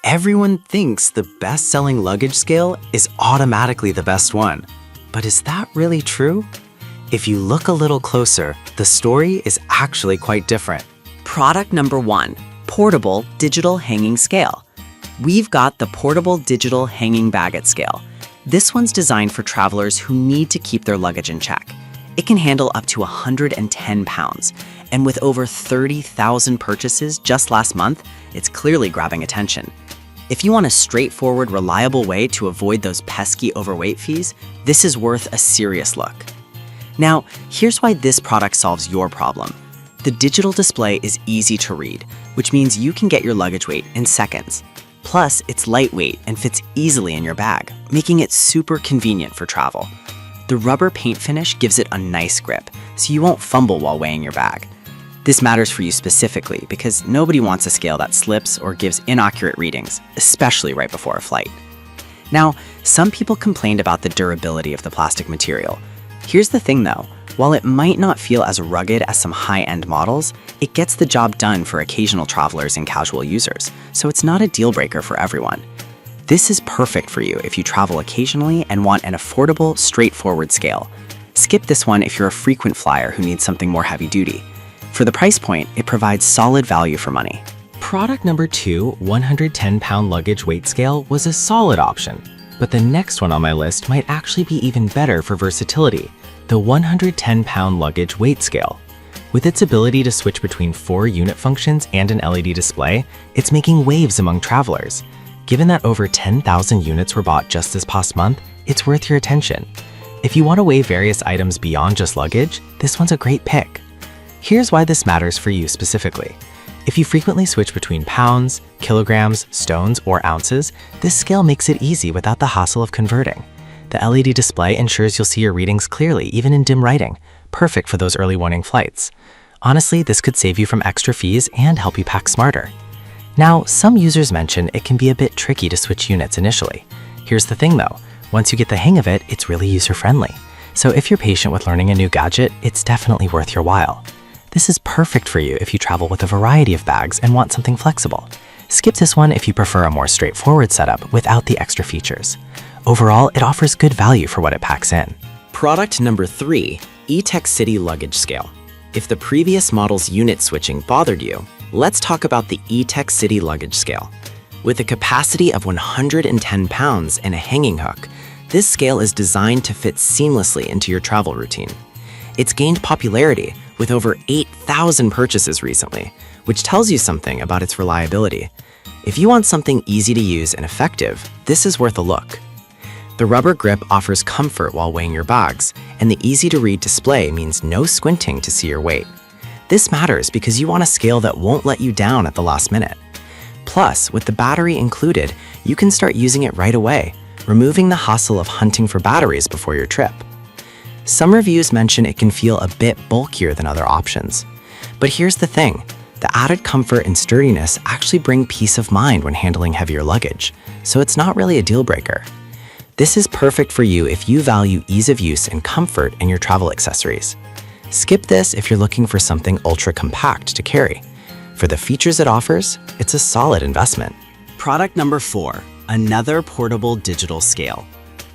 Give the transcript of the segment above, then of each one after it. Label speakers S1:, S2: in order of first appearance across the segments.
S1: Everyone thinks the best-selling luggage scale is automatically the best one. But is that really true? If you look a little closer, the story is actually quite different.
S2: Product number 1, portable digital hanging scale. We've got the portable digital hanging baggage scale. This one's designed for travelers who need to keep their luggage in check. It can handle up to 110 pounds, and with over 30,000 purchases just last month, it's clearly grabbing attention. If you want a straightforward, reliable way to avoid those pesky overweight fees, this is worth a serious look. Now, here's why this product solves your problem. The digital display is easy to read, which means you can get your luggage weight in seconds. Plus, it's lightweight and fits easily in your bag, making it super convenient for travel. The rubber paint finish gives it a nice grip, so you won't fumble while weighing your bag. This matters for you specifically because nobody wants a scale that slips or gives inaccurate readings, especially right before a flight. Now, some people complained about the durability of the plastic material. Here's the thing though, while it might not feel as rugged as some high-end models, it gets the job done for occasional travelers and casual users, so it's not a deal breaker for everyone. This is perfect for you if you travel occasionally and want an affordable, straightforward scale. Skip this one if you're a frequent flyer who needs something more heavy-duty. For the price point, it provides solid value for money.
S3: Product number 2, 110-pound luggage weight scale, was a solid option. But the next one on my list might actually be even better for versatility, the 110-pound luggage weight scale. With its ability to switch between 4 unit functions and an LED display, it's making waves among travelers. Given that over 10,000 units were bought just this past month, it's worth your attention. If you want to weigh various items beyond just luggage, this one's a great pick. Here's why this matters for you specifically. If you frequently switch between pounds, kilograms, stones, or ounces, this scale makes it easy without the hassle of converting. The LED display ensures you'll see your readings clearly, even in dim lighting, perfect for those early morning flights. Honestly, this could save you from extra fees and help you pack smarter. Now, some users mention it can be a bit tricky to switch units initially. Here's the thing though, once you get the hang of it, it's really user-friendly. So if you're patient with learning a new gadget, it's definitely worth your while. This is perfect for you if you travel with a variety of bags and want something flexible. Skip this one if you prefer a more straightforward setup without the extra features. Overall, it offers good value for what it packs in.
S1: Product number 3, E-Tech City Luggage Scale. If the previous model's unit switching bothered you, let's talk about the E-Tech City Luggage Scale. With a capacity of 110 pounds and a hanging hook, this scale is designed to fit seamlessly into your travel routine. It's gained popularity with over 8,000 purchases recently, which tells you something about its reliability. If you want something easy to use and effective, this is worth a look. The rubber grip offers comfort while weighing your bags, and the easy-to-read display means no squinting to see your weight. This matters because you want a scale that won't let you down at the last minute. Plus, with the battery included, you can start using it right away, removing the hassle of hunting for batteries before your trip. Some reviews mention it can feel a bit bulkier than other options. But here's the thing, the added comfort and sturdiness actually bring peace of mind when handling heavier luggage, so it's not really a deal breaker. This is perfect for you if you value ease of use and comfort in your travel accessories. Skip this if you're looking for something ultra compact to carry. For the features it offers, it's a solid investment.
S2: Product number 4, another portable digital scale.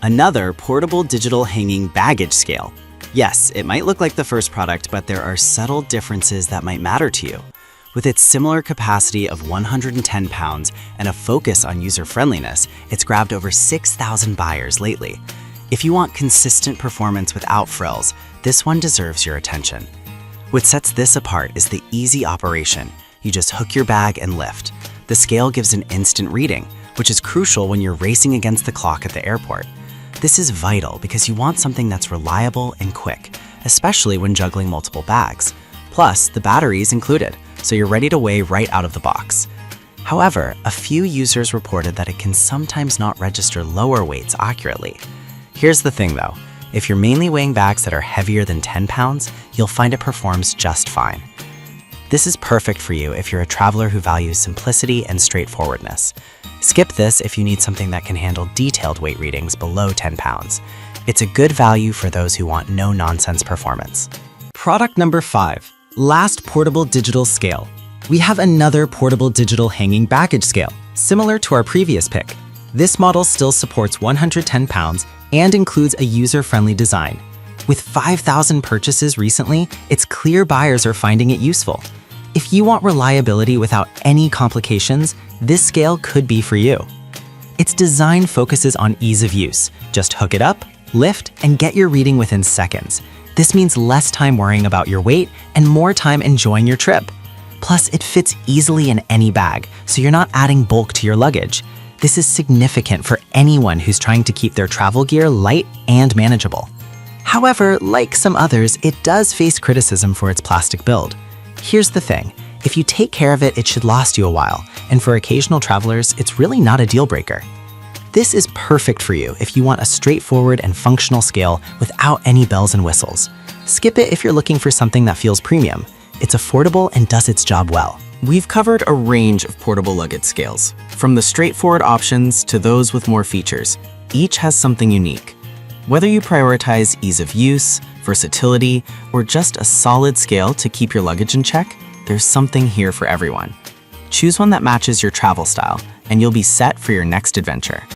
S2: Another portable digital hanging baggage scale. Yes, it might look like the first product, but there are subtle differences that might matter to you. With its similar capacity of 110 pounds and a focus on user-friendliness, it's grabbed over 6,000 buyers lately. If you want consistent performance without frills, this one deserves your attention. What sets this apart is the easy operation. You just hook your bag and lift. The scale gives an instant reading, which is crucial when you're racing against the clock at the airport. This is vital because you want something that's reliable and quick, especially when juggling multiple bags. Plus, the battery is included, so you're ready to weigh right out of the box. However, a few users reported that it can sometimes not register lower weights accurately. Here's the thing though, if you're mainly weighing bags that are heavier than 10 pounds, you'll find it performs just fine. This is perfect for you if you're a traveler who values simplicity and straightforwardness. Skip this if you need something that can handle detailed weight readings below 10 pounds. It's a good value for those who want no-nonsense performance. Product number 5, last portable digital scale. We have another portable digital hanging baggage scale, similar to our previous pick. This model still supports 110 pounds and includes a user-friendly design. With 5,000 purchases recently, it's clear buyers are finding it useful. If you want reliability without any complications, this scale could be for you. Its design focuses on ease of use. Just hook it up, lift, and get your reading within seconds. This means less time worrying about your weight and more time enjoying your trip. Plus, it fits easily in any bag, so you're not adding bulk to your luggage. This is significant for anyone who's trying to keep their travel gear light and manageable. However, like some others, it does face criticism for its plastic build. Here's the thing, if you take care of it, it should last you a while, and for occasional travelers, it's really not a deal breaker. This is perfect for you if you want a straightforward and functional scale without any bells and whistles. Skip it if you're looking for something that feels premium. It's affordable and does its job well.
S1: We've covered a range of portable luggage scales, from the straightforward options to those with more features. Each has something unique. Whether you prioritize ease of use, versatility, or just a solid scale to keep your luggage in check, there's something here for everyone. Choose one that matches your travel style, and you'll be set for your next adventure.